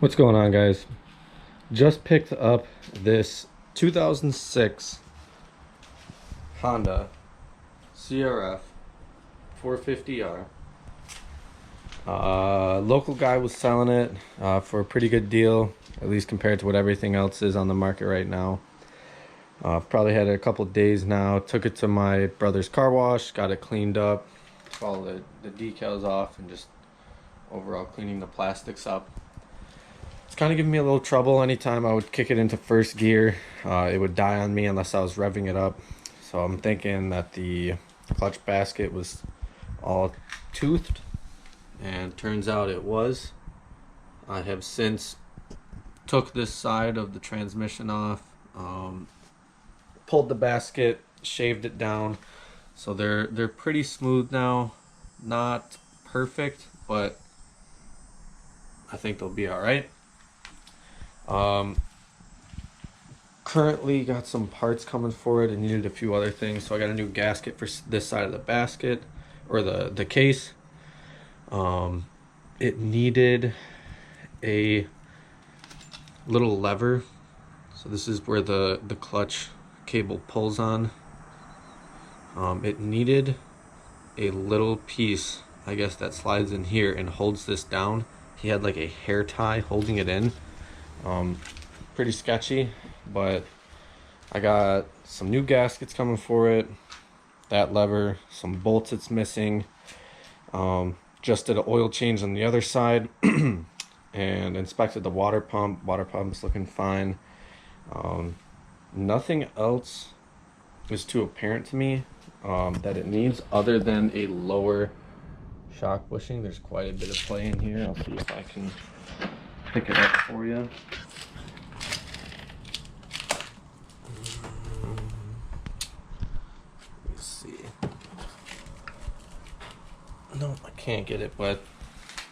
What's going on, guys? Just picked up this 2006 Honda CRF450R. Local guy was selling it for a pretty good deal, at least compared to what everything else is on the market right now. I've probably had it a couple days now. Took it to my brother's car wash, got it cleaned up, all the decals off, and just overall cleaning the plastics up. It's kind of giving me a little trouble. Anytime I would kick it into first gear, it would die on me unless I was revving it up. So I'm thinking that the clutch basket was all toothed, and turns out it was. I have since took this side of the transmission off, pulled the basket, shaved it down, so they're pretty smooth now. Not perfect, but I think they'll be all right. Currently got some parts coming for it and needed a few other things, so I got a new gasket for this side of the basket, or the case. It needed a little lever, so this is where the clutch cable pulls on. It needed a little piece, I guess, that slides in here and holds this down. He had like a hair tie holding it in. Pretty sketchy, but I got some new gaskets coming for it, that lever, some bolts it's missing. Just did an oil change on the other side and inspected the water pump. Water pump's looking fine. Nothing else is too apparent to me that it needs, other than a lower shock bushing. There's quite a bit of play in here. I'll see if I can pick it up for you. Let's see. No, I can't get it, but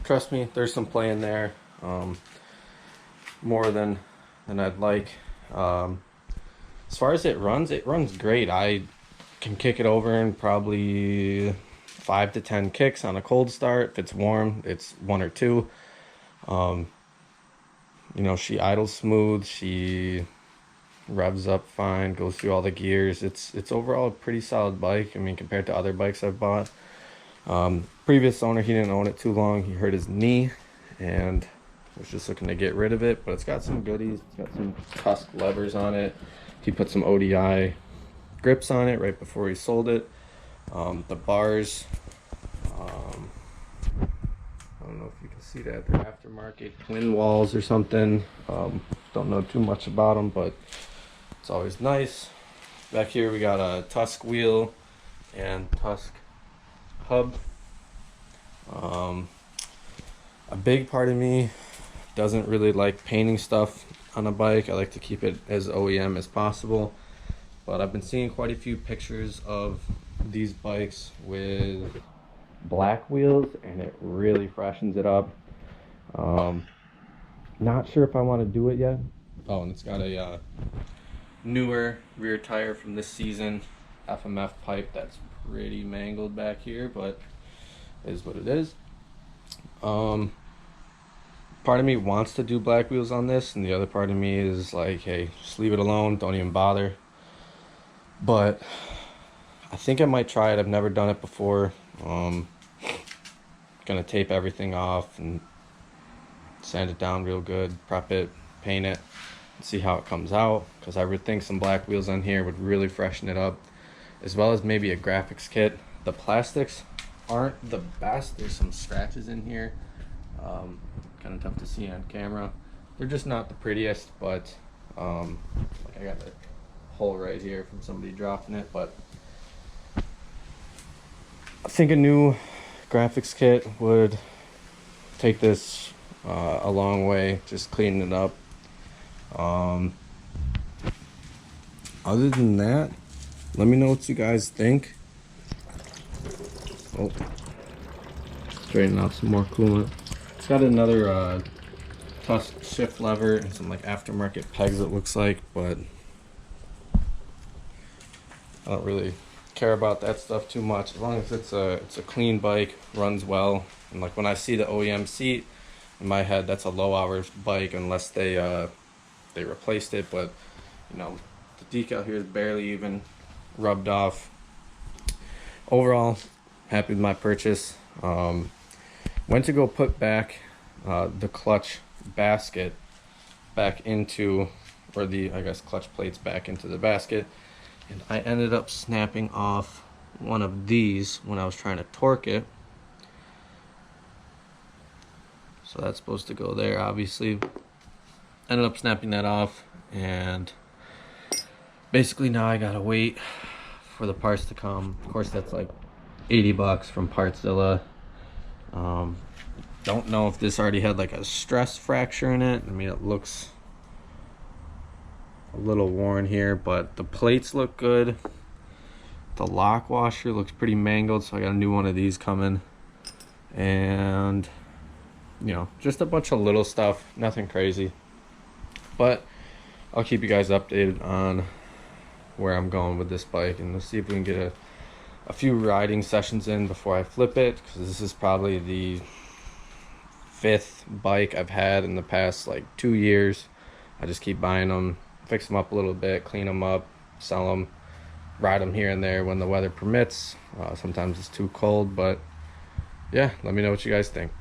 trust me, there's some play in there. More than I'd like. As far as it runs great. I can kick it over in probably 5 to 10 kicks on a cold start. If it's warm, it's 1 or 2. She idles smooth. She revs up fine, goes through all the gears. It's overall a pretty solid bike. I mean, compared to other bikes I've bought. Previous owner, he didn't own it too long. He hurt his knee and was just looking to get rid of it, but it's got some goodies. It's got some Tusk levers on it. He put some ODI grips on it right before he sold it. The bars, I don't know if you can see that, they're aftermarket twin walls or something. Don't know too much about them, but it's always nice. Back here we got a Tusk wheel and Tusk hub. A big part of me doesn't really like painting stuff on a bike. I like to keep it as OEM as possible, but I've been seeing quite a few pictures of these bikes with black wheels, and it really freshens it up. Not sure if I want to do it yet. Oh, and it's got a newer rear tire from this season, FMF pipe that's pretty mangled back here, but is what it is. Part of me wants to do black wheels on this, and the other part of me is like, hey, just leave it alone, don't even bother. But I think I might try it. I've never done it before. Gonna tape everything off and sand it down real good, prep it, paint it, and see how it comes out, because I would think some black wheels on here would really freshen it up, as well as maybe a graphics kit. The plastics aren't the best. There's some scratches in here, kind of tough to see on camera. They're just not the prettiest, but like I got a hole right here from somebody dropping it. But I think a new graphics kit would take this a long way, just cleaning it up. Other than that, let me know what you guys think. Oh, straighten out some more coolant. It's got another Tusk shift lever and some like aftermarket pegs, it looks like, but I don't really care about that stuff too much. As long as it's a clean bike, runs well, and like when I see the OEM seat, in my head that's a low hours bike unless they replaced it, but you know, the decal here is barely even rubbed off. Overall, happy with my purchase. Went to go put back the clutch basket back into, or the, I guess, clutch plates back into the basket, and I ended up snapping off one of these when I was trying to torque it. So that's supposed to go there, obviously. Ended up snapping that off, and basically now I gotta wait for the parts to come. Of course, that's like 80 bucks from Partzilla. Don't know if this already had like a stress fracture in it. I mean, it looks a little worn here, but the plates look good. The lock washer looks pretty mangled, so I got a new one of these coming. And you know, just a bunch of little stuff, nothing crazy. But I'll keep you guys updated on where I'm going with this bike, and let's see if we can get a few riding sessions in before I flip it, because this is probably the 5th bike I've had in the past like 2 years. I just keep buying them, fix them up a little bit, clean them up, sell them, ride them here and there when the weather permits. Sometimes it's too cold, but yeah, let me know what you guys think.